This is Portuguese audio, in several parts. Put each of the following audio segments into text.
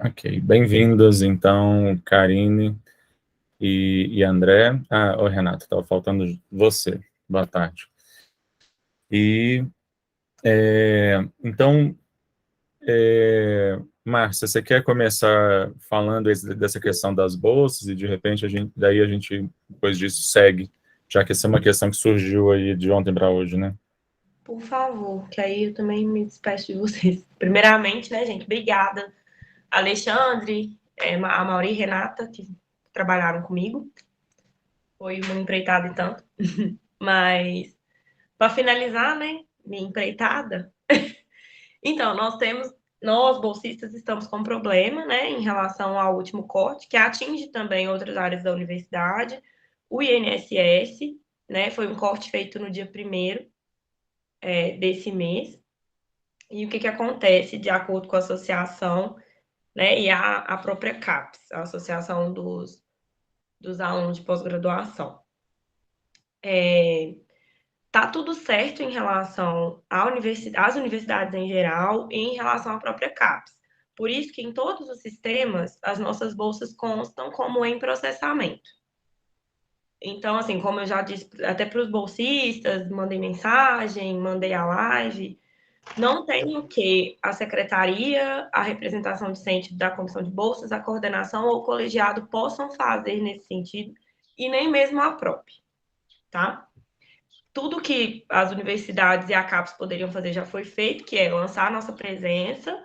Ok, bem-vindas, então, Karine e André. Oi, Renato, estava faltando você. Boa tarde. E, então, Márcia, você quer começar falando dessa questão das bolsas e, de repente, daí a gente, depois disso, segue, já que essa é uma questão que surgiu aí de ontem para hoje, né? Por favor, que aí eu também me despeço de vocês. Primeiramente, né, gente, obrigada. Alexandre, a Mauri e Renata, que trabalharam comigo. Foi uma empreitada e tanto. Mas, para finalizar, né, minha empreitada, então, nós, bolsistas, estamos com um problema, né, em relação ao último corte, que atinge também outras áreas da universidade, o INSS, né, foi um corte feito no dia 1º desse mês. E o que acontece, de acordo com a associação, né, e a própria CAPES, a Associação dos Alunos de Pós-Graduação. Tá tudo certo em relação às universidades em geral e em relação à própria CAPES. Por isso que em todos os sistemas, as nossas bolsas constam como em processamento. Então, assim, como eu já disse até para os bolsistas, mandei mensagem, mandei a live, não tem o que a secretaria, a representação docente da comissão de bolsas, a coordenação ou o colegiado possam fazer nesse sentido, e nem mesmo a própria, tá? Tudo que as universidades e a CAPES poderiam fazer já foi feito, que é lançar a nossa presença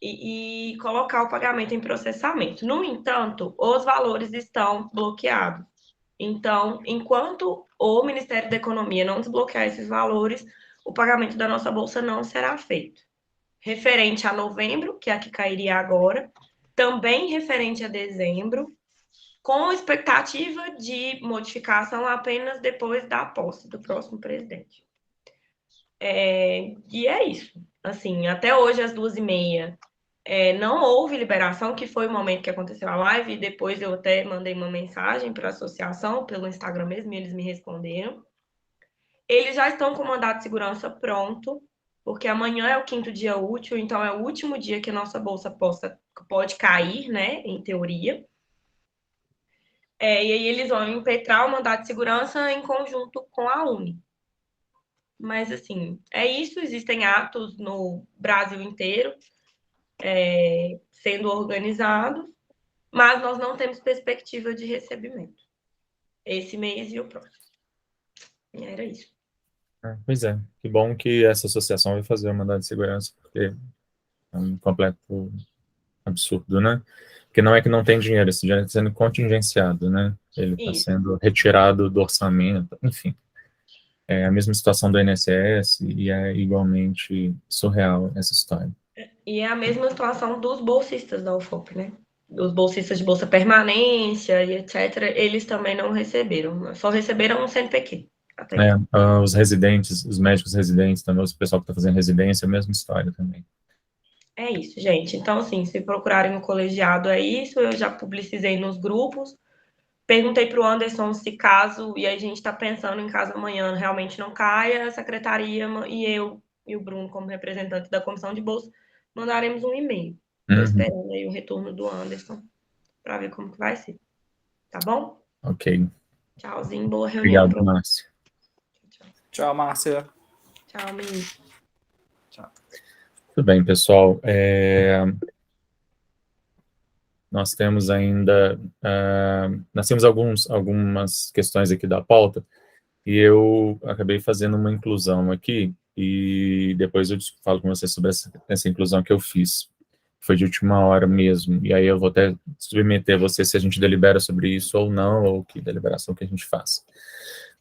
e colocar o pagamento em processamento. No entanto, os valores estão bloqueados. Então, enquanto o Ministério da Economia não desbloquear esses valores, o pagamento da nossa bolsa não será feito. Referente a novembro, que é a que cairia agora, também referente a dezembro, com expectativa de modificação apenas depois da posse do próximo presidente. E é isso. Assim, até hoje, às 2h30, não houve liberação, que foi o momento que aconteceu a live, e depois eu até mandei uma mensagem para a associação, pelo Instagram mesmo, e eles me responderam. Eles já estão com o mandato de segurança pronto, porque amanhã é o 5º dia útil, então é o último dia que a nossa bolsa pode cair, né, em teoria. E aí eles vão impetrar o mandato de segurança em conjunto com a Uni. Mas, assim, é isso. Existem atos no Brasil inteiro sendo organizados, mas nós não temos perspectiva de recebimento esse mês e o próximo. E era isso. Pois é, que bom que essa associação vai fazer o mandado de segurança, porque é um completo absurdo, né? Porque não é que não tem dinheiro, esse dinheiro está sendo contingenciado, né? Ele está Isso. sendo retirado do orçamento, enfim. É a mesma situação do INSS e é igualmente surreal essa história. E é a mesma situação dos bolsistas da UFOP, né? Os bolsistas de bolsa permanência e etc., eles também não receberam, só receberam um CNPq até então. Os residentes, os médicos residentes, também, o pessoal que está fazendo residência, a mesma história também. É isso, gente. Então, assim, se procurarem no colegiado, é isso. Eu já publicizei nos grupos. Perguntei para o Anderson se caso, e a gente está pensando em caso amanhã realmente não caia, a secretaria e eu e o Bruno, como representante da comissão de bolsa, mandaremos um e-mail. Estou Uhum. esperando aí o retorno do Anderson para ver como que vai ser. Tá bom? Ok. Tchauzinho, boa reunião Obrigado, para você. Márcio. Tchau, Tchau, Márcia. tchau, menino. Tchau. Tudo bem, pessoal. Nós temos ainda, nós temos algumas questões aqui da pauta, e eu acabei fazendo uma inclusão aqui, e depois eu falo com vocês sobre essa inclusão que eu fiz. Foi de última hora mesmo, e aí eu vou até submeter a você se a gente delibera sobre isso ou não, ou que deliberação que a gente faz.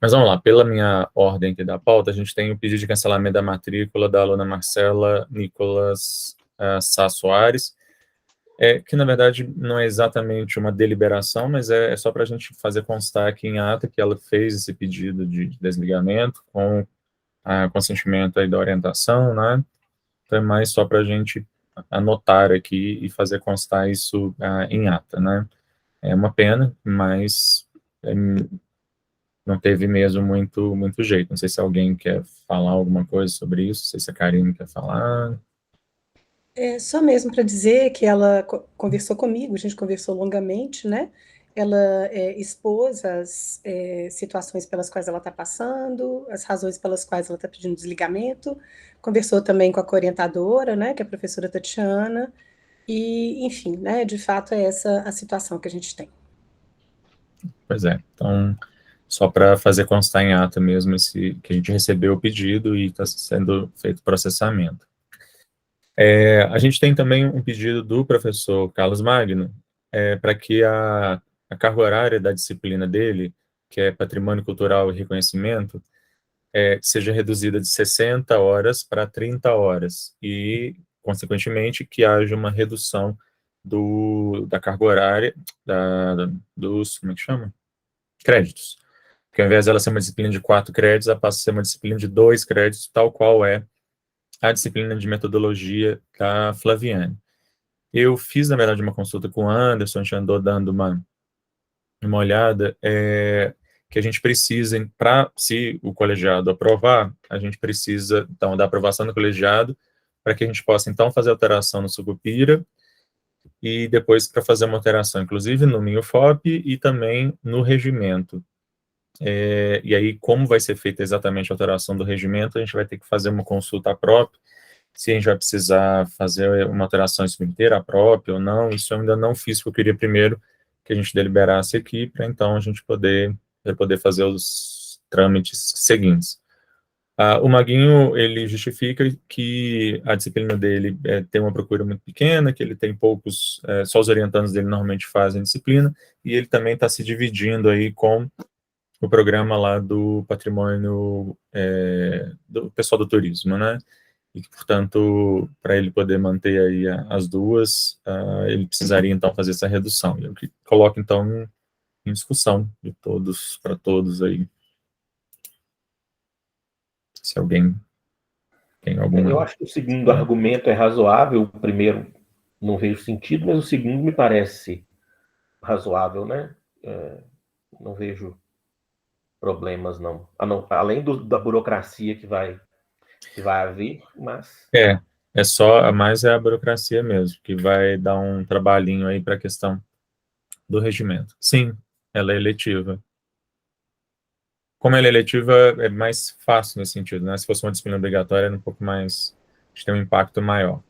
Mas vamos lá, pela minha ordem aqui da pauta, a gente tem o pedido de cancelamento da matrícula da aluna Marcela Nicolas Sá Soares, que na verdade não é exatamente uma deliberação, mas é só para a gente fazer constar aqui em ata que ela fez esse pedido de desligamento com consentimento aí da orientação, né? Então é mais só para a gente anotar aqui e fazer constar isso em ata, né? É uma pena, mas não teve mesmo muito jeito. Não sei se alguém quer falar alguma coisa sobre isso, não sei se a Karine quer falar. Só mesmo para dizer que ela conversou comigo, a gente conversou longamente, né? Ela expôs as situações pelas quais ela está passando, as razões pelas quais ela está pedindo desligamento, conversou também com a orientadora, né, que é a professora Tatiana, e, enfim, né, de fato é essa a situação que a gente tem. Pois é, então, só para fazer constar em ata mesmo que a gente recebeu o pedido e está sendo feito o processamento. A gente tem também um pedido do professor Carlos Magno para que a carga horária da disciplina dele, que é Patrimônio Cultural e Reconhecimento, seja reduzida de 60 horas para 30 horas e, consequentemente, que haja uma redução da carga horária dos, como é que chama? Créditos. Porque ao invés dela ser uma disciplina de 4 créditos, ela passa a ser uma disciplina de 2 créditos, tal qual é a disciplina de metodologia da Flaviane. Eu fiz, na verdade, uma consulta com o Anderson, a gente andou dando uma olhada, que a gente precisa, se o colegiado aprovar, a gente precisa, então, da aprovação do colegiado, para que a gente possa, então, fazer alteração no Sucupira, e depois para fazer uma alteração, inclusive, no MINUFOP e também no regimento. E aí, como vai ser feita exatamente a alteração do regimento, a gente vai ter que fazer uma consulta própria, se a gente vai precisar fazer uma alteração inteira própria ou não, isso eu ainda não fiz, porque eu queria primeiro que a gente deliberasse aqui, para então a gente poder fazer os trâmites seguintes. O Maguinho, ele justifica que a disciplina dele tem uma procura muito pequena, que ele tem poucos, só os orientandos dele normalmente fazem disciplina, e ele também está se dividindo aí com o programa lá do patrimônio, do pessoal do turismo, né? E que, portanto, para ele poder manter aí as duas, ele precisaria, então, fazer essa redução. E eu coloco, então, em discussão de todos, para todos aí. Se alguém tem alguma... Eu acho que o segundo argumento é razoável, o primeiro não vejo sentido, mas o segundo me parece razoável, né? Não vejo problemas, não. Além da burocracia que vai haver, mas... mais a burocracia mesmo, que vai dar um trabalhinho aí para a questão do regimento. Sim, ela é eletiva. Como ela é eletiva, é mais fácil nesse sentido, né? Se fosse uma disciplina obrigatória, era um pouco mais... a gente tem um impacto maior.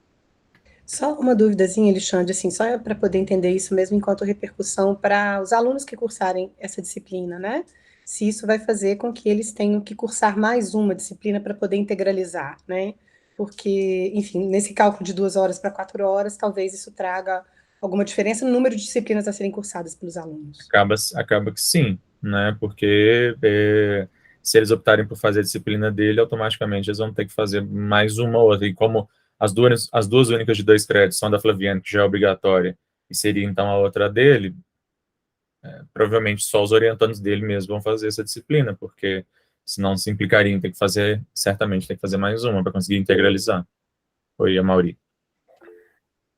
Só uma duvidazinha, Alexandre, assim, só para poder entender isso mesmo enquanto repercussão para os alunos que cursarem essa disciplina, né? Se isso vai fazer com que eles tenham que cursar mais uma disciplina para poder integralizar, né? Porque, enfim, nesse cálculo de 2 horas para 4 horas, talvez isso traga alguma diferença no número de disciplinas a serem cursadas pelos alunos. Acaba que sim, né? Porque se eles optarem por fazer a disciplina dele, automaticamente eles vão ter que fazer mais uma ou outra. E como as duas únicas de 2 créditos são da Flaviane, que já é obrigatória, e seria então a outra dele, provavelmente só os orientandos dele mesmo vão fazer essa disciplina, porque senão se implicaria em ter que fazer, certamente tem que fazer mais uma para conseguir integralizar. Oi, Amaury.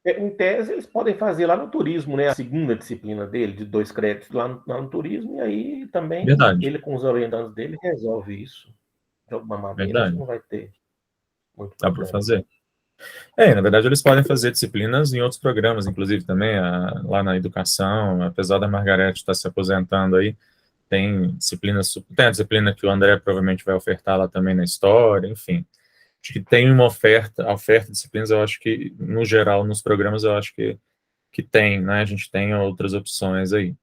Em tese, eles podem fazer lá no turismo, né? A segunda disciplina dele, de 2 créditos lá no turismo, e aí também ele com os orientandos dele resolve isso de alguma maneira. Acho que não vai ter muito problema. Dá para fazer. Na verdade, eles podem fazer disciplinas em outros programas, inclusive também lá na educação, apesar da Margarete estar se aposentando aí, tem a disciplina que o André provavelmente vai ofertar lá também na história, enfim. Acho que tem uma oferta de disciplinas, eu acho que, no geral, nos programas, eu acho que tem, né? A gente tem outras opções aí.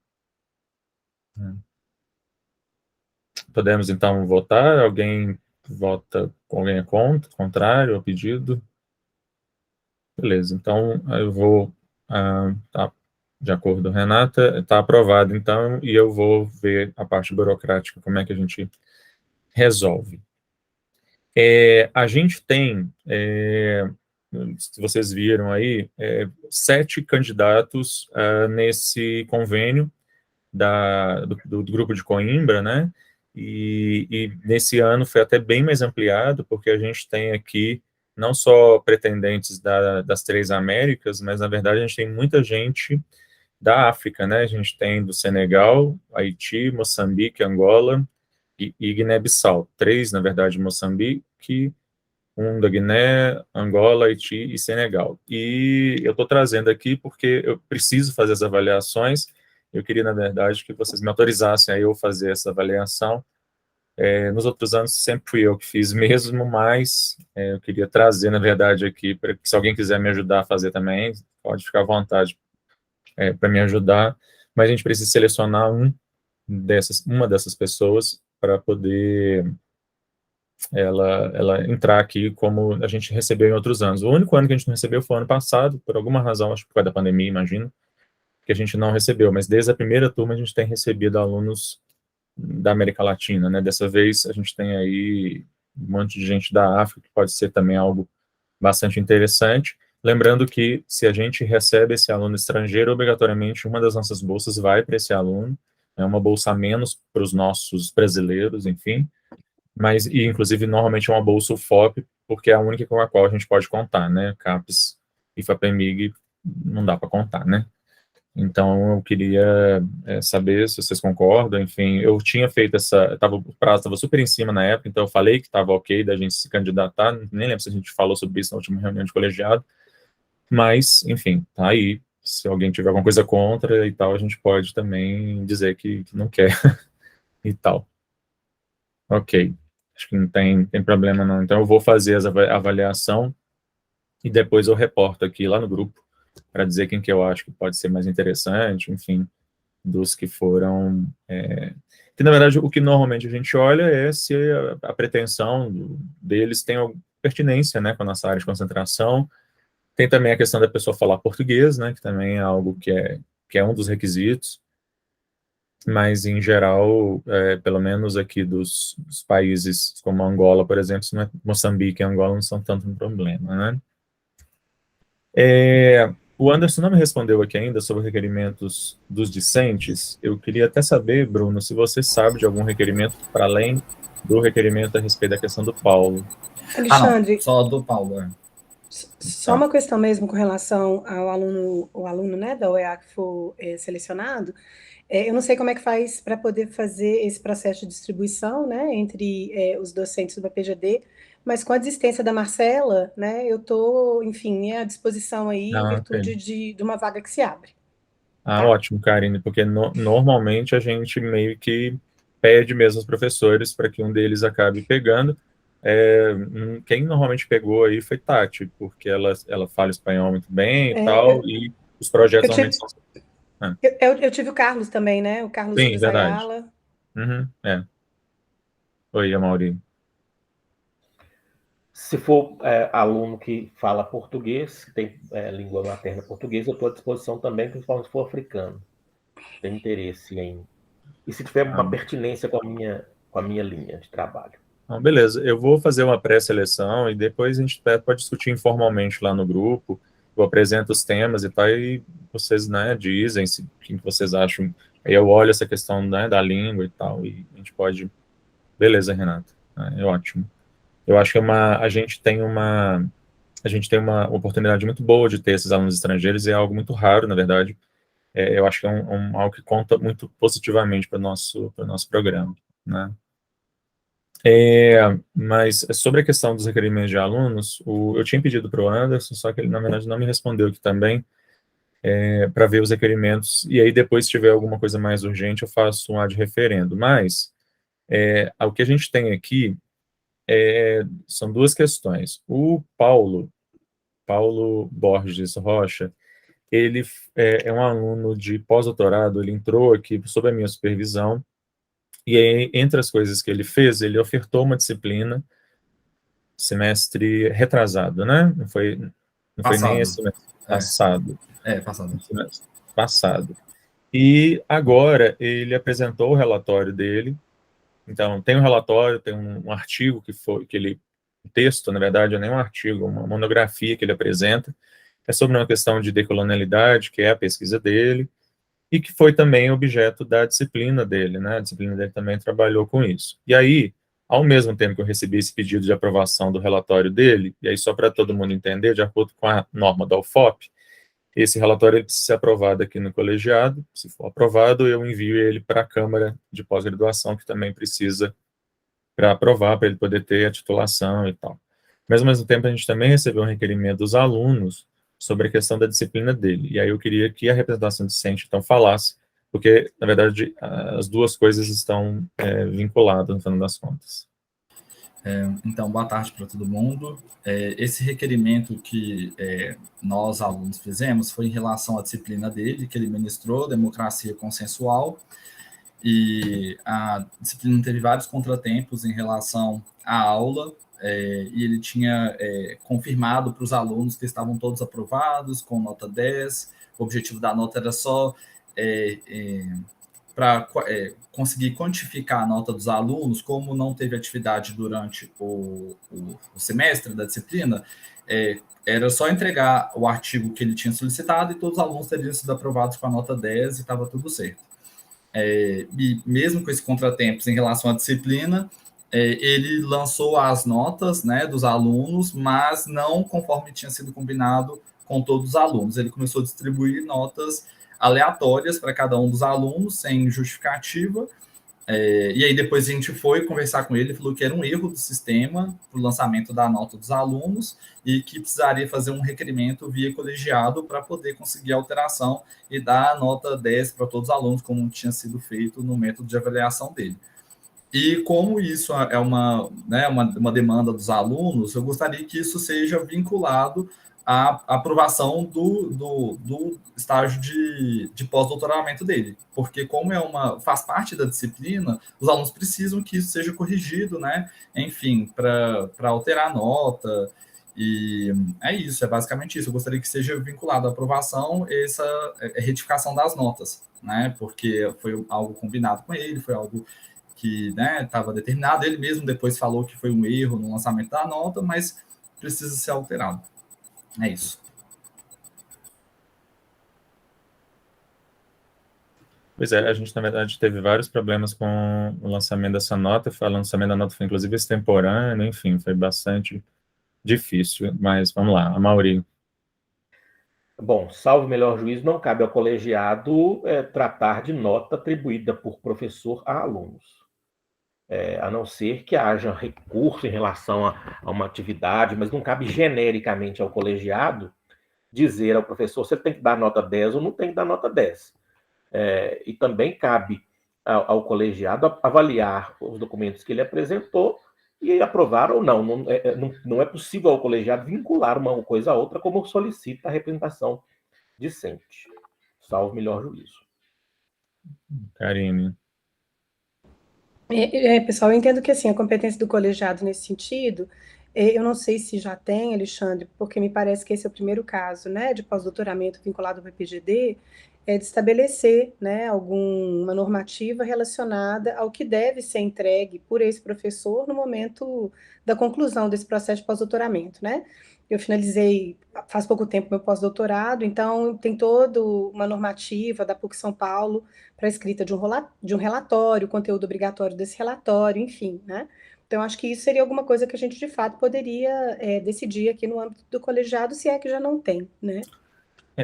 Podemos, então, votar? Alguém vota, alguém é contra, contrário ao pedido? Beleza, então eu vou, de acordo com a Renata, está aprovado, então, e eu vou ver a parte burocrática, como é que a gente resolve. A gente tem, se vocês viram aí, 7 candidatos nesse convênio do grupo de Coimbra, né? E nesse ano foi até bem mais ampliado, porque a gente tem aqui não só pretendentes das 3 Américas, mas na verdade a gente tem muita gente da África, né? A gente tem do Senegal, Haiti, Moçambique, Angola e Guiné-Bissau. 3, na verdade, Moçambique, um da Guiné, Angola, Haiti e Senegal. E eu estou trazendo aqui porque eu preciso fazer as avaliações. Eu queria, na verdade, que vocês me autorizassem a eu fazer essa avaliação. Nos outros anos sempre fui eu que fiz mesmo, mas eu queria trazer, na verdade, aqui, para que se alguém quiser me ajudar a fazer também, pode ficar à vontade para me ajudar, mas a gente precisa selecionar uma dessas pessoas para poder ela entrar aqui como a gente recebeu em outros anos. O único ano que a gente não recebeu foi o ano passado, por alguma razão, acho que por causa da pandemia, imagino, que a gente não recebeu, mas desde a primeira turma a gente tem recebido alunos da América Latina, né? Dessa vez a gente tem aí um monte de gente da África, que pode ser também algo bastante interessante. Lembrando que se a gente recebe esse aluno estrangeiro, obrigatoriamente uma das nossas bolsas vai para esse aluno, é uma bolsa a menos para os nossos brasileiros, enfim, mas, e inclusive, normalmente é uma bolsa UFOP, porque é a única com a qual a gente pode contar, né? CAPES e FAPEMIG não dá para contar, né? Então, eu queria saber se vocês concordam, enfim, eu tinha feito o prazo estava super em cima na época, então eu falei que estava ok da gente se candidatar, nem lembro se a gente falou sobre isso na última reunião de colegiado, mas, enfim, tá aí, se alguém tiver alguma coisa contra e tal, a gente pode também dizer que não quer e tal. Ok, acho que não tem problema não, então eu vou fazer a avaliação e depois eu reporto aqui lá no grupo, para dizer quem que eu acho que pode ser mais interessante, enfim, dos que foram... que, na verdade, o que normalmente a gente olha é se a pretensão deles tem alguma pertinência, né, com a nossa área de concentração. Tem também a questão da pessoa falar português, né, que também é algo que é um dos requisitos, mas, em geral, pelo menos aqui dos países como Angola, por exemplo, Moçambique e Angola não são tanto um problema, né? O Anderson não me respondeu aqui ainda sobre requerimentos dos discentes. Eu queria até saber, Bruno, se você sabe de algum requerimento para além do requerimento a respeito da questão do Paulo. Alexandre, só do Paulo. Só uma questão mesmo com relação ao aluno, né, da UEA que for selecionado. Eu não sei como é que faz para poder fazer esse processo de distribuição, né, entre os docentes do BPGD, mas com a desistência da Marcela, né, eu estou, enfim, à disposição aí em virtude de uma vaga que se abre. Tá? Ótimo, Karine, porque normalmente a gente meio que pede mesmo aos professores para que um deles acabe pegando. Quem normalmente pegou aí foi Tati, porque ela fala espanhol muito bem e tal, e os projetos normalmente são... Eu tive o Carlos também, né? O Carlos Sim, Dias verdade. Ayala. Oi, Amaury. Se for aluno que fala português, que tem língua materna portuguesa, eu estou à disposição também, principalmente se for africano. Tem interesse em... E se tiver uma pertinência com a minha linha de trabalho. Beleza, eu vou fazer uma pré-seleção e depois a gente pode discutir informalmente lá no grupo. Eu apresento os temas e tal, e vocês, né, dizem o que vocês acham. Aí eu olho essa questão, né, da língua e tal, e a gente pode... Beleza, Renato. É ótimo. Eu acho que a gente tem uma oportunidade muito boa de ter esses alunos estrangeiros, e é algo muito raro, na verdade. Eu acho que é algo que conta muito positivamente para o nosso programa, né? Mas sobre a questão dos requerimentos de alunos, eu tinha pedido para o Anderson, só que ele, na verdade, não me respondeu aqui também, para ver os requerimentos, e aí depois, se tiver alguma coisa mais urgente, eu faço um ad referendo. Mas, o que a gente tem aqui são duas questões. O Paulo Borges Rocha, ele é um aluno de pós-doutorado, ele entrou aqui sob a minha supervisão, e aí, entre as coisas que ele fez, ele ofertou uma disciplina semestre retrasado, né? Não foi nem esse semestre passado. Passado. Semestre passado. E agora ele apresentou o relatório dele. Então, tem um relatório, tem um artigo um texto, na verdade, não é nem um artigo, uma monografia que ele apresenta, é sobre uma questão de decolonialidade, que é a pesquisa dele, e que foi também objeto da disciplina dele, né? A disciplina dele também trabalhou com isso. E aí, ao mesmo tempo que eu recebi esse pedido de aprovação do relatório dele, e aí só para todo mundo entender, de acordo com a norma da UFOP, esse relatório ele precisa ser aprovado aqui no colegiado. Se for aprovado, eu envio ele para a Câmara de Pós-Graduação, que também precisa para aprovar, para ele poder ter a titulação e tal. mas ao mesmo tempo a gente também recebeu um requerimento dos alunos sobre a questão da disciplina dele, e aí eu queria que a representação discente, então, falasse, porque, na verdade, as duas coisas estão vinculadas, no final das contas. Então, boa tarde para todo mundo. Esse requerimento que nós, alunos, fizemos foi em relação à disciplina dele, que ele ministrou, Democracia Consensual, e a disciplina teve vários contratempos em relação à aula, e ele tinha confirmado para os alunos que estavam todos aprovados, com nota 10, o objetivo da nota era só para conseguir quantificar a nota dos alunos, como não teve atividade durante o semestre da disciplina, era só entregar o artigo que ele tinha solicitado e todos os alunos teriam sido aprovados com a nota 10 e estava tudo certo. E mesmo com esses contratempos em relação à disciplina, ele lançou as notas, né, dos alunos, mas não conforme tinha sido combinado com todos os alunos. Ele começou a distribuir notas aleatórias para cada um dos alunos, sem justificativa, e aí depois a gente foi conversar com ele, falou que era um erro do sistema para o lançamento da nota dos alunos e que precisaria fazer um requerimento via colegiado para poder conseguir a alteração e dar a nota 10 para todos os alunos, como tinha sido feito no método de avaliação dele. E como isso é uma demanda dos alunos, eu gostaria que isso seja vinculado à aprovação do estágio de pós-doutoramento dele, porque como faz parte da disciplina, os alunos precisam que isso seja corrigido, né? Enfim, para alterar a nota, e é isso, é basicamente isso. Eu gostaria que seja vinculado à aprovação essa retificação das notas, né? Porque foi algo combinado com ele, foi algo que estava determinado, ele mesmo depois falou que foi um erro no lançamento da nota, mas precisa ser alterado. É isso. Pois a gente, na verdade, teve vários problemas com o lançamento dessa nota, o lançamento da nota foi, inclusive, extemporâneo, enfim, foi bastante difícil, mas vamos lá, Amaury. Bom, salvo melhor juízo, não cabe ao colegiado tratar de nota atribuída por professor a alunos. A não ser que haja recurso em relação a uma atividade, mas não cabe genericamente ao colegiado dizer ao professor se ele tem que dar nota 10 ou não tem que dar nota 10. E também cabe ao colegiado avaliar os documentos que ele apresentou e aprovar ou não. Não é possível ao colegiado vincular uma coisa a outra, como solicita a representação discente, salvo melhor juízo. Karine. Pessoal, eu entendo que assim, a competência do colegiado nesse sentido, eu não sei se já tem, Alexandre, porque me parece que esse é o primeiro caso, né, de pós-doutoramento vinculado ao PPGD, de estabelecer, né, alguma normativa relacionada ao que deve ser entregue por esse professor no momento da conclusão desse processo de pós-doutoramento, né? Eu finalizei faz pouco tempo meu pós-doutorado, então tem toda uma normativa da PUC São Paulo para a escrita de um relatório, o conteúdo obrigatório desse relatório, enfim, né? Então, acho que isso seria alguma coisa que a gente, de fato, poderia decidir aqui no âmbito do colegiado, se é que já não tem, né?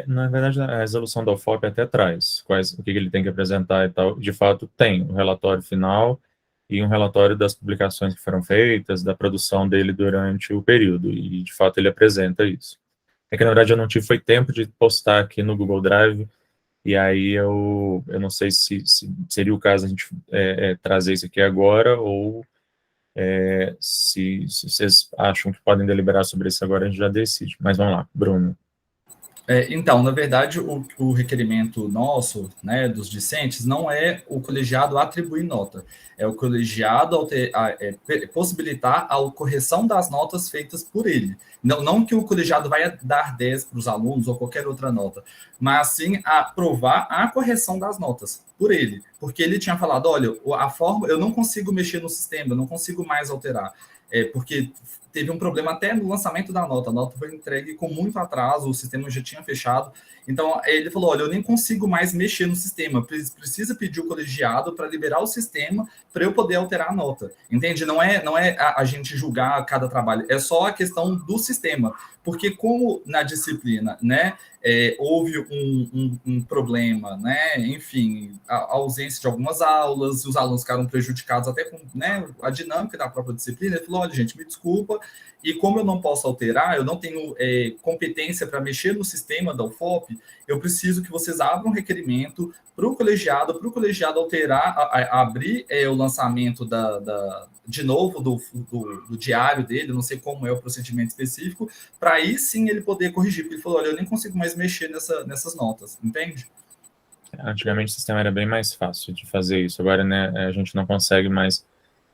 Na verdade, a resolução da UFOP até traz o que ele tem que apresentar e tal. De fato, tem um relatório final e um relatório das publicações que foram feitas, da produção dele durante o período, e, de fato, ele apresenta isso. É que, na verdade, eu não tive tempo de postar aqui no Google Drive, e aí eu não sei se seria o caso a gente trazer isso aqui agora, ou se vocês acham que podem deliberar sobre isso agora, a gente já decide. Mas vamos lá, Bruno. Então, na verdade, o requerimento nosso, né, dos discentes, não é o colegiado atribuir nota, é o colegiado possibilitar a correção das notas feitas por ele. Não que o colegiado vai dar 10 para os alunos ou qualquer outra nota, mas sim aprovar a correção das notas por ele, porque ele tinha falado, olha, a forma, eu não consigo mexer no sistema, eu não consigo mais alterar, porque teve um problema até no lançamento da nota. A nota foi entregue com muito atraso, o sistema já tinha fechado. Então, ele falou, olha, eu nem consigo mais mexer no sistema, precisa pedir o colegiado para liberar o sistema para eu poder alterar a nota. Entende? Não é a gente julgar cada trabalho, é só a questão do sistema. porque como na disciplina, né, houve um problema, né, enfim, a ausência de algumas aulas, os alunos ficaram prejudicados até com, né, a dinâmica da própria disciplina, ele falou, olha, gente, me desculpa, e como eu não posso alterar, eu não tenho competência para mexer no sistema da UFOP, eu preciso que vocês abram um requerimento para o colegiado alterar, abrir o lançamento de novo do diário dele, não sei como é o procedimento específico, para aí sim ele poder corrigir, porque ele falou, olha, eu nem consigo mais mexer nessas notas, entende? Antigamente o sistema era bem mais fácil de fazer isso, agora, né, a gente não consegue mais,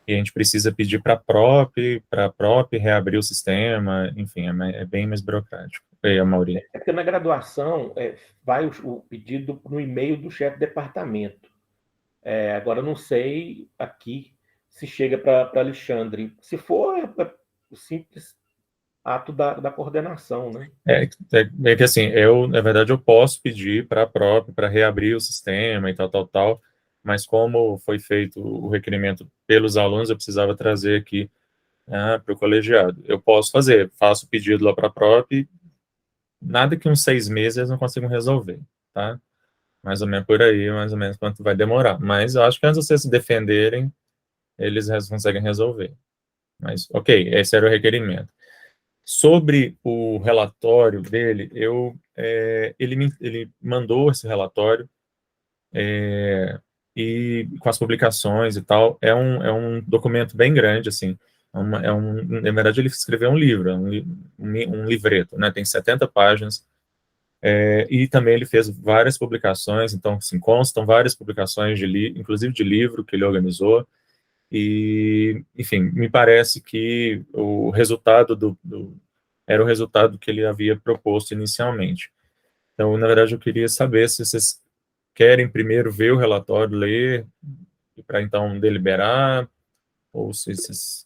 e a gente precisa pedir para a PROP reabrir o sistema, enfim, é bem mais burocrático. E a Mauri? É porque na graduação vai o pedido no e-mail do chefe de departamento. Agora, eu não sei aqui se chega para Alexandre. Se for, o simples ato da coordenação, né? É que assim, na verdade, eu posso pedir para a PROP para reabrir o sistema e tal, mas como foi feito o requerimento pelos alunos, eu precisava trazer aqui para o colegiado. Eu posso faço o pedido lá para a PROP, nada que uns 6 meses eles não consigam resolver, tá? Mais ou menos por aí, mais ou menos quanto vai demorar. Mas eu acho que antes de vocês se defenderem, eles conseguem resolver. Mas, ok, esse era o requerimento. Sobre o relatório dele, ele mandou esse relatório e com as publicações e tal, é um documento bem grande, assim, na verdade ele escreveu um livro, um livreto, né, tem 70 páginas, e também ele fez várias publicações, então, assim, constam várias publicações, inclusive de livro que ele organizou, e, enfim, me parece que o resultado era o resultado que ele havia proposto inicialmente. Então, na verdade, eu queria saber se vocês querem primeiro ver o relatório, ler, para então deliberar, ou se vocês...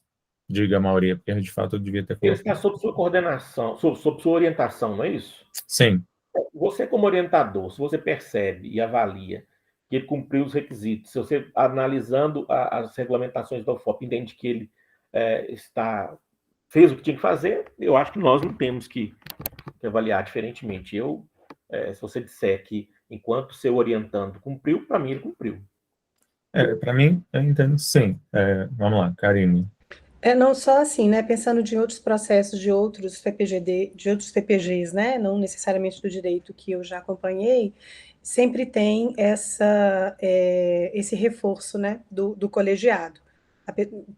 Diga, Mauri, porque de fato eu devia ter Ele colocado. está sob sua coordenação, sob sua orientação, não é isso? Sim. Você, como orientador, se você percebe e avalia que ele cumpriu os requisitos, se você, analisando as regulamentações da UFOP, entende que ele fez o que tinha que fazer, eu acho que nós não temos que avaliar diferentemente. Se você disser que, enquanto seu orientando cumpriu, para mim ele cumpriu. Para mim, eu entendo sim. Vamos lá, Karine. Não só assim, né? Pensando de outros processos, de outros TPGs, né? Não necessariamente do direito que eu já acompanhei, sempre tem esse reforço, né? Do colegiado.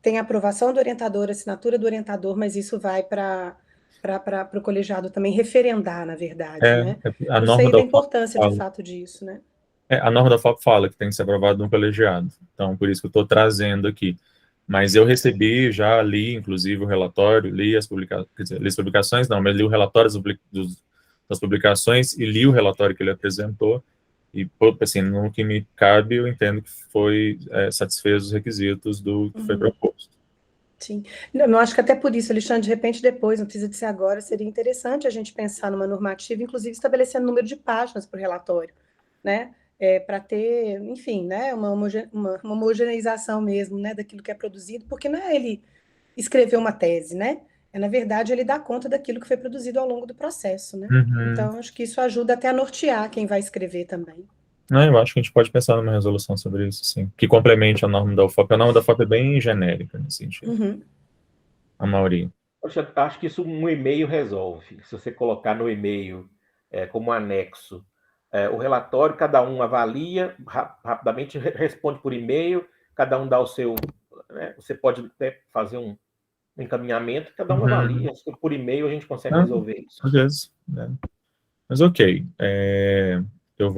Tem a aprovação do orientador, assinatura do orientador, mas isso vai para o colegiado também referendar, na verdade, né? A Eu norma sei da da UFOP importância, de fala. fato, disso, né? A norma da UFOP fala que tem que ser aprovado no colegiado. Então, por isso que eu estou trazendo aqui. Mas eu recebi, já li, inclusive, o relatório, li as publicações, quer dizer, li as publicações, não, mas li o relatório das publicações e li o relatório que ele apresentou, e, assim, no que me cabe, eu entendo que satisfez os requisitos do que foi proposto. Sim. Eu acho que até por isso, Alexandre, de repente depois, não precisa de ser agora, seria interessante a gente pensar numa normativa, inclusive estabelecendo número de páginas para o relatório, né? Para ter, enfim, né, uma homogeneização mesmo, né, daquilo que é produzido, porque não é ele escrever uma tese, né? Na verdade, ele dá conta daquilo que foi produzido ao longo do processo, né? Uhum. Então, acho que isso ajuda até a nortear quem vai escrever também. Não, eu acho que a gente pode pensar numa resolução sobre isso, sim, que complemente a norma da UFOP. A norma da UFOP é bem genérica nesse sentido. Uhum. A Mauri. Poxa, acho que isso um e-mail resolve. Se você colocar no e-mail como anexo o relatório, cada um avalia, rapidamente responde por e-mail, cada um dá o seu... Né, você pode até fazer um encaminhamento, cada um avalia. Por e-mail a gente consegue resolver isso. Às vezes, né? Mas ok. Eu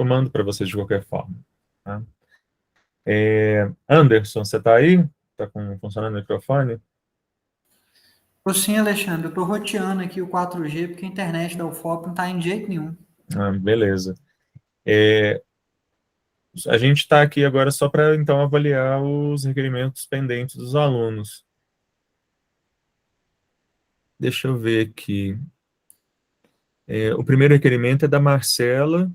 mando para vocês de qualquer forma. Tá? Anderson, você está aí? Está funcionando o microfone? Sim, Alexandre, eu estou roteando aqui o 4G, porque a internet da UFOP não está em jeito nenhum. Beleza. A gente está aqui agora só para, então, avaliar os requerimentos pendentes dos alunos. Deixa eu ver aqui. O primeiro requerimento é da Marcela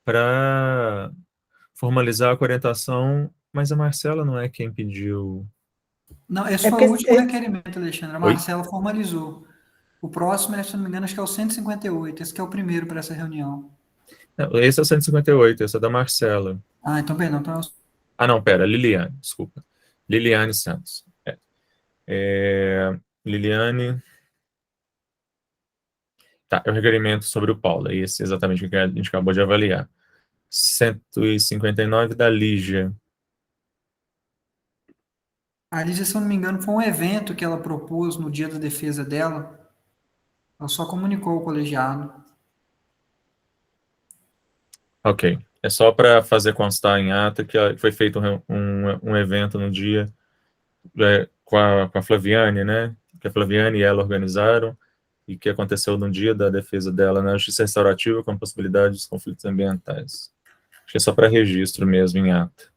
para formalizar a orientação, mas a Marcela não é quem pediu. Não, esse foi o último requerimento, Alexandre. A Marcela formalizou. O próximo, se não me engano, acho que é o 158. Esse que é o primeiro para essa reunião. Não, esse é o 158, esse é da Marcela. Ah, então, perdão. Então, Ah, não, pera, Liliane, desculpa. Liliane Santos. Liliane... Tá, é o requerimento sobre o Paulo, é esse exatamente o que a gente acabou de avaliar. 159 da Lígia. a Lígia, se eu não me engano, foi um evento que ela propôs no dia da defesa dela. Ela só comunicou ao colegiado. Ok. É só para fazer constar em ata que foi feito um evento no dia com a Flaviane, né? Que a Flaviane e ela organizaram e que aconteceu no dia da defesa dela na justiça restaurativa com a possibilidade dos conflitos ambientais. Acho que é só para registro mesmo em ata.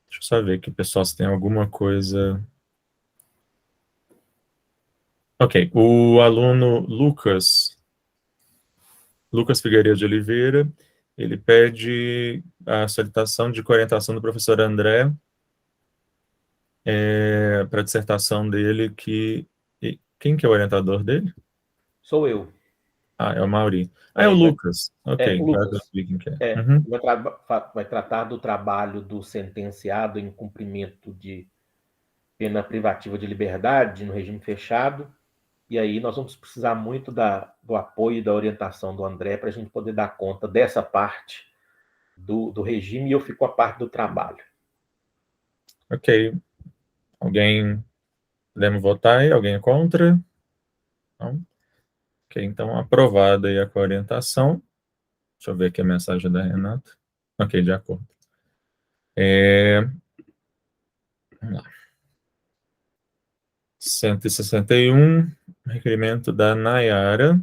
Deixa eu só ver aqui, pessoal, se tem alguma coisa... Ok. O aluno Lucas Figueiredo de Oliveira, ele pede a solicitação de orientação do professor André para a dissertação dele, quem que é o orientador dele? Sou eu. Ah, é o Mauri. Ah, é o Lucas. Ok, o agora eu Lucas. vi quem que é. Uhum. Vai tratar do trabalho do sentenciado em cumprimento de pena privativa de liberdade no regime fechado. E aí nós vamos precisar muito do apoio e da orientação do André para a gente poder dar conta dessa parte do regime, e eu fico a parte do trabalho. Ok. Alguém... Podemos votar aí? Alguém é contra? Não? Ok, então aprovada aí a orientação. Deixa eu ver aqui a mensagem da Renata. Ok, de acordo. Vamos lá. 161, requerimento da Nayara.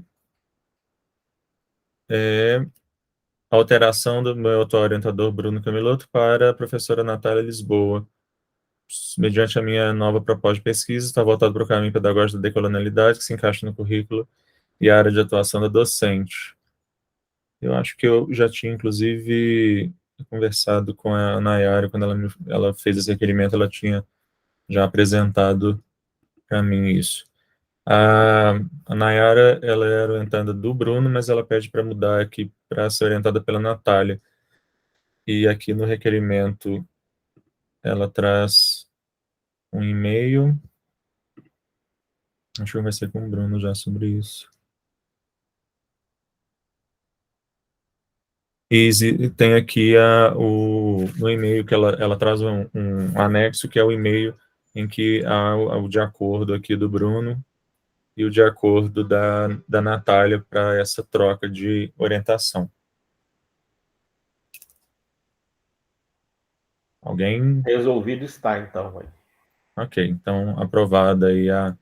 Alteração do meu atual orientador Bruno Camilotto para a professora Natália Lisboa. Mediante a minha nova proposta de pesquisa, está voltado para o caminho pedagógico da decolonialidade, que se encaixa no currículo e a área de atuação da docente. Eu acho que eu já tinha, inclusive, conversado com a Nayara, quando ela fez esse requerimento, ela tinha já apresentado para mim isso. A Nayara, ela era orientada do Bruno, mas ela pede para mudar aqui para ser orientada pela Natália. E aqui no requerimento, ela traz um e-mail. Acho que eu conversei com o Bruno já sobre isso. E tem aqui no e-mail que ela traz um anexo, que é o e-mail em que há o de acordo aqui do Bruno e o de acordo da Natália para essa troca de orientação. Alguém? Resolvido está, então. Mãe. Ok, então aprovada aí a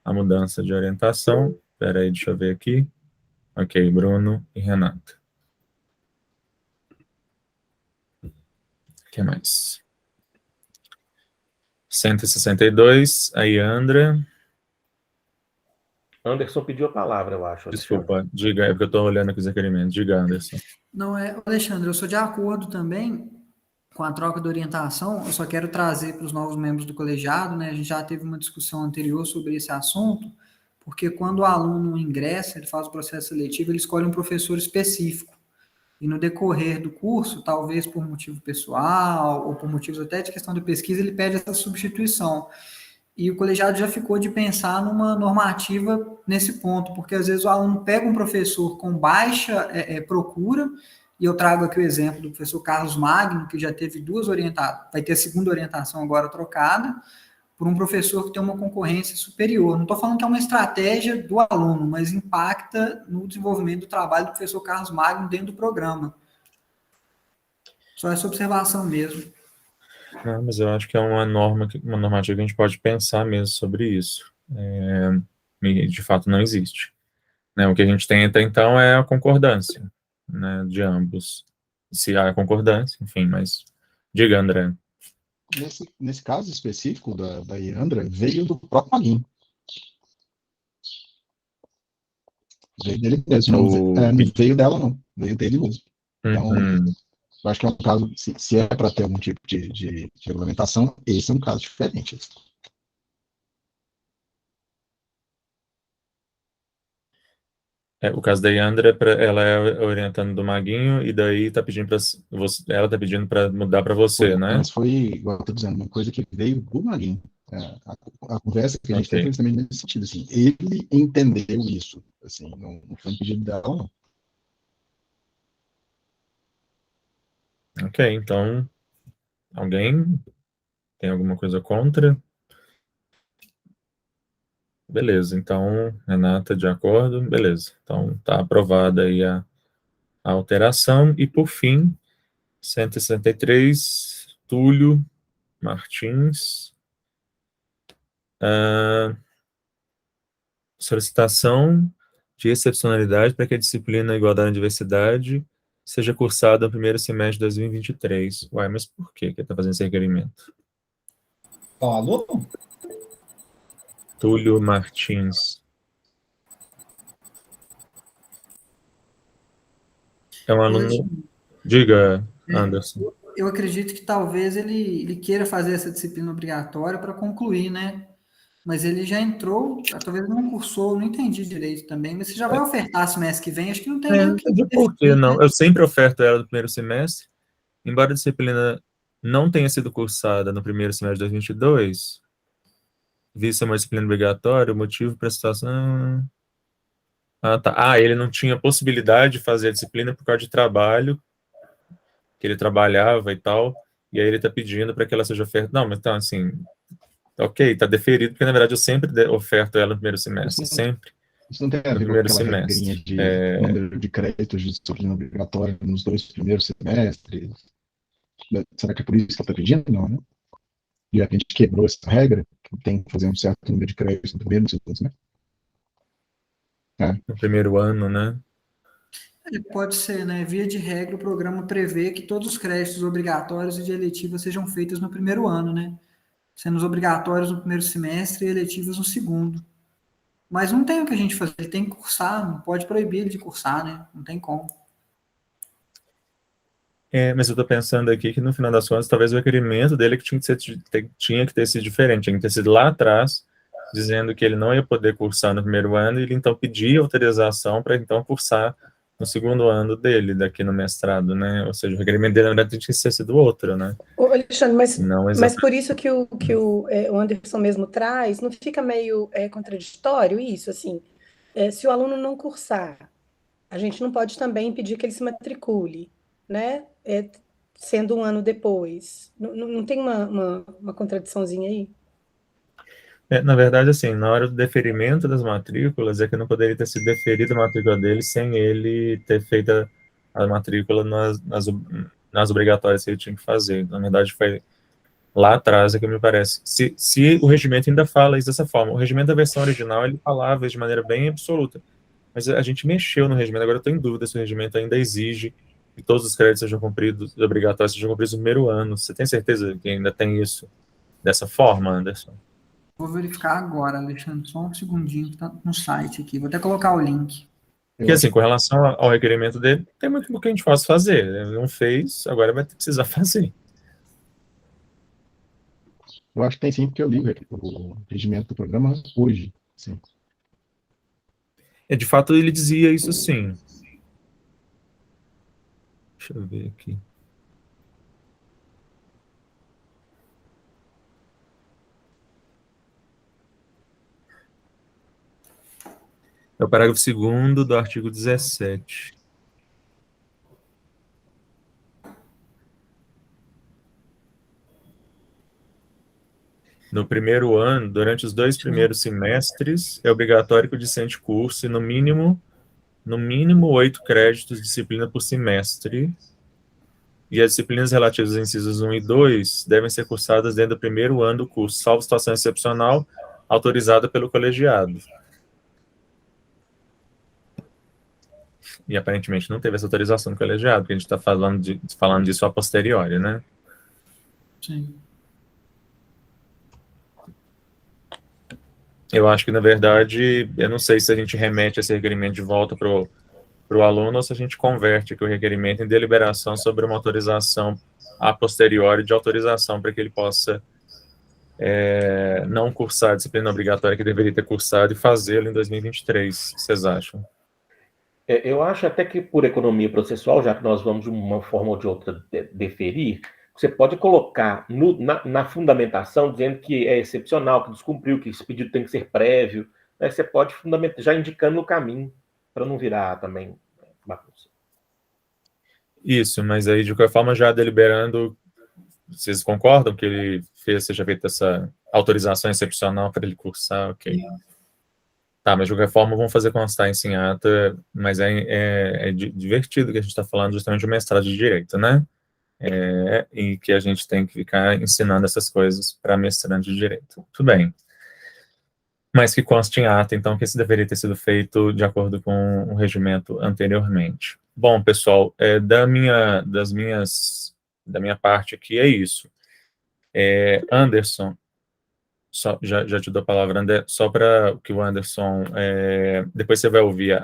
mudança de orientação. Espera aí, deixa eu ver aqui. Ok, Bruno e Renata. O que mais? 162, a Yandra. Anderson pediu a palavra, eu acho. Desculpa, diga, é porque eu estou olhando aqui os requerimentos. Diga, Anderson. Não, Alexandre, eu sou de acordo também com a troca de orientação. Eu só quero trazer para os novos membros do colegiado, né? A gente já teve uma discussão anterior sobre esse assunto, porque quando o aluno ingressa, ele faz o processo seletivo, ele escolhe um professor específico. E no decorrer do curso, talvez por motivo pessoal, ou por motivos até de questão de pesquisa, ele pede essa substituição. E o colegiado já ficou de pensar numa normativa nesse ponto, porque às vezes o aluno pega um professor com baixa procura, e eu trago aqui o exemplo do professor Carlos Magno, que já teve vai ter a segunda orientação agora trocada, por um professor que tem uma concorrência superior. Não estou falando que é uma estratégia do aluno, mas impacta no desenvolvimento do trabalho do professor Carlos Magno dentro do programa. Só essa observação mesmo. Não, mas eu acho que é uma normativa que a gente pode pensar mesmo sobre isso. E de fato não existe. Né, o que a gente tem até então é a concordância, né, de ambos. Se há concordância, enfim, mas diga, André. Nesse caso específico da Yandra, veio do próprio Magno. Veio dele mesmo. Não veio dela, não. Veio dele mesmo. Então, eu acho que é um caso, se é para ter algum tipo de regulamentação, esse é um caso diferente. O caso da Yandra, ela é orientando do Maguinho, e daí tá pedindo ela tá pedindo para mudar para você, né? Mas foi, igual eu tô dizendo, uma coisa que veio do Maguinho. A conversa que a gente teve foi também nesse sentido, assim, ele entendeu isso, assim, não foi um pedido dela, não. Ok, então, alguém tem alguma coisa contra? Beleza, então, Renata, de acordo? Beleza, então tá aprovada aí a alteração. E, por fim, 163, Túlio Martins. Solicitação de excepcionalidade para que a disciplina Igualdade e Diversidade seja cursada no primeiro semestre de 2023. Uai, mas por que ele está fazendo esse requerimento? Qual aluno? Túlio Martins. É um aluno... Diga, Anderson. Eu acredito que talvez ele queira fazer essa disciplina obrigatória para concluir, né? Mas ele já entrou, talvez não cursou, não entendi direito também, mas você já vai ofertar semestre que vem, acho que não tem nem o que Por que não? né? Eu sempre oferto ela no primeiro semestre, embora a disciplina não tenha sido cursada no primeiro semestre de 2022, vista uma disciplina obrigatória, o motivo para a situação... tá. Ele não tinha possibilidade de fazer a disciplina por causa de trabalho, que ele trabalhava e tal, e aí ele está pedindo para que ela seja ofertada. Não, mas então, assim, ok, está deferido, porque na verdade eu sempre oferto ela no primeiro semestre, sempre. Isso não tem a No ver com primeiro aquela semestre. regrinha de número de créditos de disciplina obrigatória nos 2 primeiros semestres? Será que é por isso que ela está pedindo? Não, né? De repente quebrou essa regra, que tem que fazer um certo número de créditos no primeiro e no segundo semestre. No primeiro ano, né? Pode ser, né? Via de regra, o programa prevê que todos os créditos obrigatórios e de eletivas sejam feitos no primeiro ano, né? Sendo os obrigatórios no primeiro semestre e eletivos no segundo. Mas não tem o que a gente fazer, ele tem que cursar, não pode proibir ele de cursar, né? Não tem como. Mas eu estou pensando aqui que no final das contas, talvez o requerimento dele que tinha que ter sido diferente, tinha que ter sido lá atrás, dizendo que ele não ia poder cursar no primeiro ano, e ele então pedia autorização para então cursar no segundo ano dele, daqui no mestrado, né? Ou seja, o requerimento dele, na verdade, tinha que ter sido outro, né? Ô, Alexandre, mas por isso que o Anderson mesmo traz, não fica meio contraditório isso, assim? Se o aluno não cursar, a gente não pode também pedir que ele se matricule, né? Sendo um ano depois. Não tem uma contradiçãozinha aí? Na verdade, assim, na hora do deferimento das matrículas, é que não poderia ter sido deferida a matrícula dele sem ele ter feito a matrícula nas obrigatórias que ele tinha que fazer. Na verdade, foi lá atrás, é que me parece. Se o regimento ainda fala isso dessa forma. O regimento da versão original, ele falava isso de maneira bem absoluta. Mas a gente mexeu no regimento, agora eu estou em dúvida se o regimento ainda exige que todos os créditos sejam cumpridos, obrigatórios sejam cumpridos no primeiro ano. Você tem certeza que ainda tem isso dessa forma, Anderson? Vou verificar agora, Alexandre, só um segundinho, que tá no site aqui. Vou até colocar o link. Porque, assim, com relação ao requerimento dele, tem muito o que a gente possa fazer. Ele não fez, agora vai precisar fazer. Eu acho que tem sim, porque eu li o regimento do programa hoje. Sim. De fato, ele dizia isso sim. Deixa eu ver aqui. É o parágrafo 2º do artigo 17. No primeiro ano, durante os 2 primeiros semestres, é obrigatório que o discente curse, no mínimo 8 créditos de disciplina por semestre, e as disciplinas relativas a incisos 1 e 2 devem ser cursadas dentro do primeiro ano do curso, salvo situação excepcional autorizada pelo colegiado. E aparentemente não teve essa autorização do colegiado, porque a gente está falando disso a posteriori, né? Sim. Eu acho que, na verdade, eu não sei se a gente remete esse requerimento de volta para o aluno ou se a gente converte aqui o requerimento em deliberação sobre uma autorização a posteriori de autorização para que ele possa não cursar a disciplina obrigatória que deveria ter cursado e fazê-lo em 2023. O que vocês acham? Eu acho até que por economia processual, já que nós vamos de uma forma ou de outra deferir, você pode colocar na fundamentação dizendo que é excepcional, que descumpriu, que esse pedido tem que ser prévio. Né? Você pode fundamentar, já indicando o caminho, para não virar também bagunça. Isso, mas aí, de qualquer forma, já deliberando, vocês concordam que ele seja feita essa autorização excepcional para ele cursar? Ok. Tá, mas de qualquer forma, vamos fazer constar isso em ata, mas é divertido que a gente está falando justamente de mestrado de Direito, né? E que a gente tem que ficar ensinando essas coisas para mestrando de Direito. Tudo bem. Mas que conste em ata, então, que isso deveria ter sido feito de acordo com o regimento anteriormente. Bom, pessoal, da minha parte aqui é isso. Anderson, já te dou a palavra, André, só para que o Anderson, depois você vai ouvir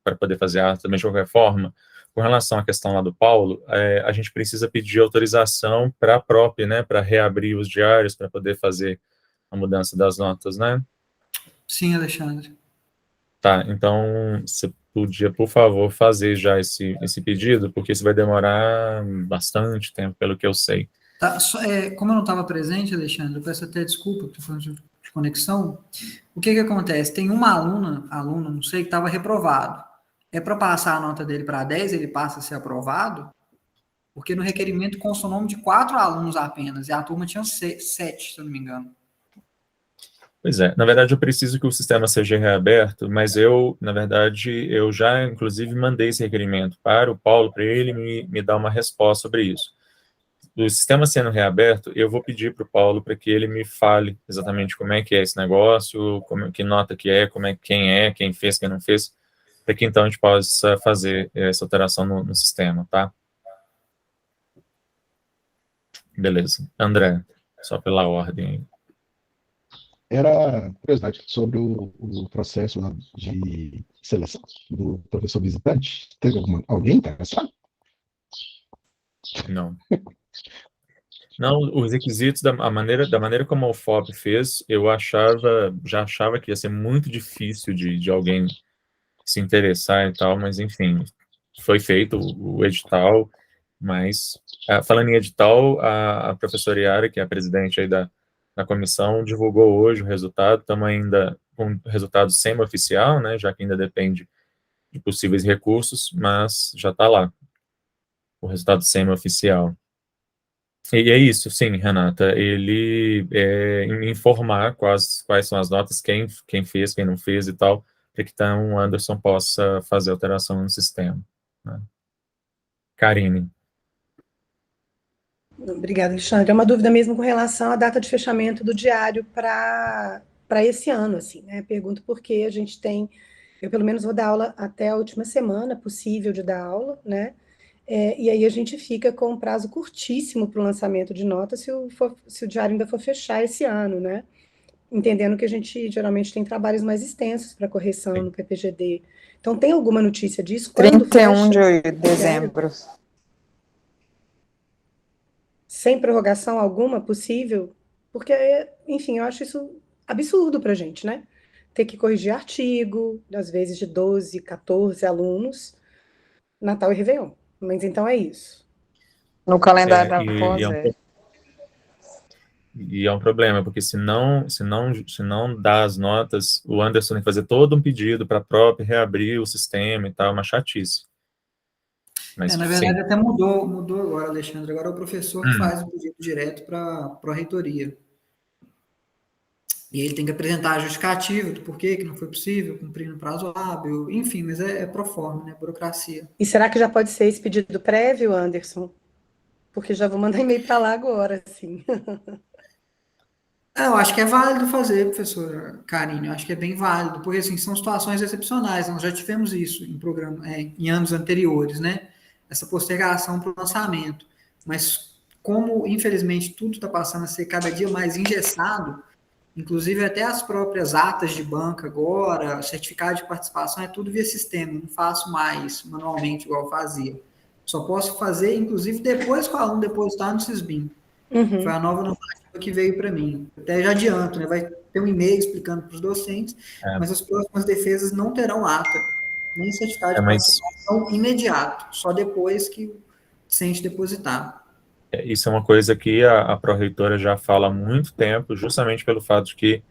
para poder fazer a ata também de qualquer forma, com relação à questão lá do Paulo, a gente precisa pedir autorização para a própria, né, para reabrir os diários, para poder fazer a mudança das notas, né? Sim, Alexandre. Tá, então você podia, por favor, fazer já esse pedido, porque isso vai demorar bastante tempo, pelo que eu sei. Tá, como eu não estava presente, Alexandre, eu peço até desculpa por falta de conexão. O que acontece? Tem uma aluna, não sei, que estava reprovado. É para passar a nota dele para 10, ele passa a ser aprovado? Porque no requerimento consta o nome de 4 alunos apenas, e a turma tinha 7, se eu não me engano. Pois é, na verdade eu preciso que o sistema seja reaberto, mas na verdade, eu já, inclusive, mandei esse requerimento para o Paulo, para ele me dar uma resposta sobre isso. O sistema sendo reaberto, eu vou pedir para o Paulo para que ele me fale exatamente como é que é esse negócio, que nota que é, quem fez, quem não fez, para que então a gente possa fazer essa alteração no sistema, tá? Beleza. André, só pela ordem. Era curiosidade sobre o processo lá de seleção do professor visitante. Teve alguém interessado? Não. Não, os requisitos, da maneira como a UFOP fez, já achava que ia ser muito difícil de alguém se interessar e tal, mas enfim, foi feito o edital, mas, falando em edital, a professora Yara, que é a presidente aí da comissão, divulgou hoje o resultado, estamos ainda com o resultado semi-oficial, né, já que ainda depende de possíveis recursos, mas já está lá, o resultado semi-oficial. E é isso, sim, Renata, ele informar quais são as notas, quem fez, quem não fez e tal, para que então o Anderson possa fazer alteração no sistema. Né? Karine. Obrigada, Alexandre. É uma dúvida mesmo com relação à data de fechamento do diário para esse ano, assim, né? Pergunto porque a gente tem, eu pelo menos vou dar aula até a última semana possível de dar aula, né? E aí a gente fica com um prazo curtíssimo para o lançamento de notas se o diário ainda for fechar esse ano, né? Entendendo que a gente geralmente tem trabalhos mais extensos para correção no PPGD. Então, tem alguma notícia disso? Quando 31 fecha de dezembro. Sem prorrogação alguma possível? Porque, enfim, eu acho isso absurdo para a gente, né? Ter que corrigir artigo, às vezes de 12, 14 alunos, Natal e Réveillon. Mas então é isso. No calendário da FOSE. E é um problema, porque se não dá as notas, o Anderson tem que fazer todo um pedido para a própria reabrir o sistema e tal, é uma chatice. Mas, na verdade, até mudou agora, Alexandre. Agora é o professor que faz o pedido direto para a reitoria. E ele tem que apresentar a justificativa do porquê que não foi possível, cumprindo o prazo hábil, enfim, mas é pro forma, né? Burocracia. E será que já pode ser esse pedido prévio, Anderson? Porque já vou mandar e-mail para lá agora, assim. Eu acho que é válido fazer, professora Karine, eu acho que é bem válido, porque assim, são situações excepcionais, nós já tivemos isso em anos anteriores, né? Essa postergação para o lançamento. Mas como, infelizmente, tudo está passando a ser cada dia mais engessado, inclusive até as próprias atas de banca agora, certificado de participação, é tudo via sistema, não faço mais manualmente igual eu fazia. Só posso fazer, inclusive, depois que o aluno depositar no Sisbin. Foi a nova normativa que veio para mim. Até já adianto, né? Vai ter um e-mail explicando para os docentes, mas as próximas defesas não terão ata. Nem certificado de mas participação imediato, só depois que sente depositar. isso é uma coisa que a pró-reitora já fala há muito tempo, justamente pelo fato de que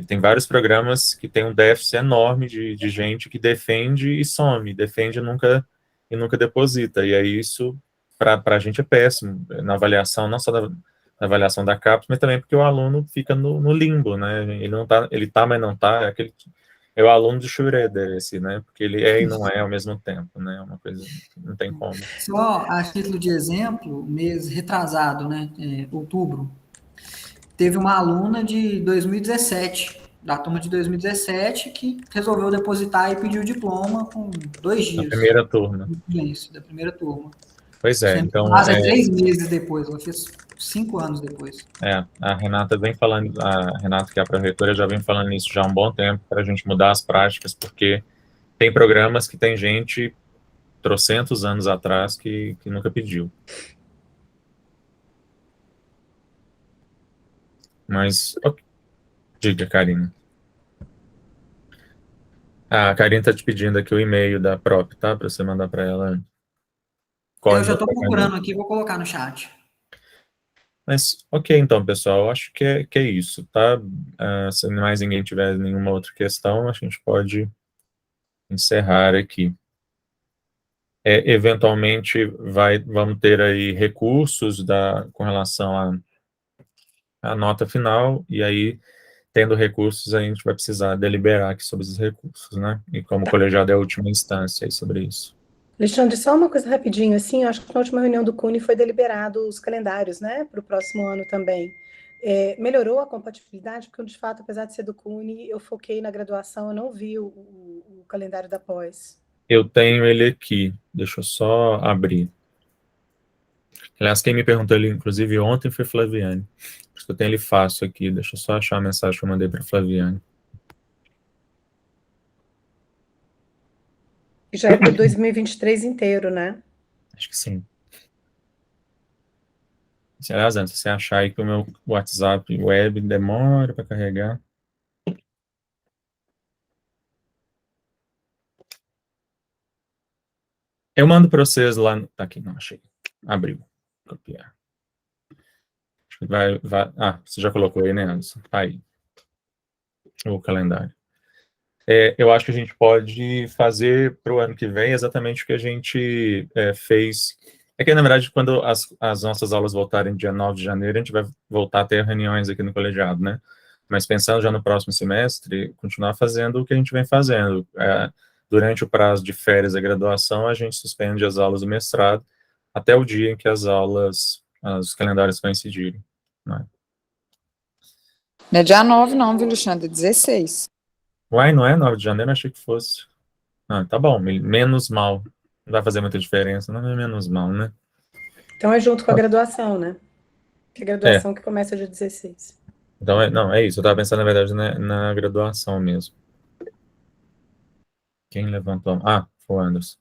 tem vários programas que tem um déficit enorme de gente que defende e some, defende e nunca deposita. E aí isso, para a gente, é péssimo na avaliação, não só na avaliação da CAPES, mas também porque o aluno fica no limbo, né? Ele não tá, ele tá, mas não tá. É o aluno de Schrödinger, esse, né? Porque ele é e não é ao mesmo tempo, né? É uma coisa que não tem como. Só a título de exemplo, mês retrasado, né? Outubro, teve uma aluna de 2017, da turma de 2017, que resolveu depositar e pediu o diploma com 2 dias. Na primeira turma. Isso, da primeira turma. Pois é, então... Quase 3 meses depois, ela fez 5 anos depois. A Renata vem falando, a Renata, que é a pró-reitora, já vem falando isso já há um bom tempo, para a gente mudar as práticas, porque tem programas que tem gente trocentos anos atrás que nunca pediu. Mas, diga, Karina. A Karina está te pedindo aqui o e-mail da prop, tá? Para você mandar para ela. Eu já estou procurando aqui, vou colocar no chat. Mas, ok, então, pessoal, eu acho que é isso, tá? Se mais ninguém tiver nenhuma outra questão, a gente pode encerrar aqui. Eventualmente, vamos ter aí recursos com relação à nota final, e aí, tendo recursos, a gente vai precisar deliberar aqui sobre os recursos, né? E como o colegiado é a última instância aí sobre isso. Alexandre, só uma coisa rapidinho, assim, eu acho que na última reunião do CUNE foi deliberado os calendários, né, para o próximo ano também. Melhorou a compatibilidade? Porque, de fato, apesar de ser do CUNE, eu foquei na graduação, eu não vi o calendário da pós. Eu tenho ele aqui, deixa eu só abrir. Aliás, quem me perguntou ele, inclusive, ontem foi Flaviane. Por isso que eu tenho ele fácil aqui, deixa eu só achar a mensagem que eu mandei para Flaviane. E já é para 2023 inteiro, né? Acho que sim. Aliás, antes, se você achar aí que o meu WhatsApp web demora para carregar. Eu mando para vocês lá. Tá aqui, não achei. Abriu. Copiar. Acho que vai. Você já colocou aí, né, Anderson? Tá aí. O calendário. Eu acho que a gente pode fazer para o ano que vem exatamente o que a gente fez. É que, na verdade, quando as nossas aulas voltarem dia 9 de janeiro, a gente vai voltar a ter reuniões aqui no colegiado, né? Mas pensando já no próximo semestre, continuar fazendo o que a gente vem fazendo. Durante o prazo de férias da graduação, a gente suspende as aulas do mestrado até o dia em que os calendários coincidirem. Né? Não é dia 9 não, viu, Alexandre? 16. Uai, não é 9 de janeiro? Achei que fosse. Tá bom, menos mal. Não vai fazer muita diferença, não é menos mal, né? Então é junto com a graduação, né? Que a graduação que começa dia 16. Então, não, é isso. Eu estava pensando, na verdade, na graduação mesmo. Quem levantou? Foi o Anderson.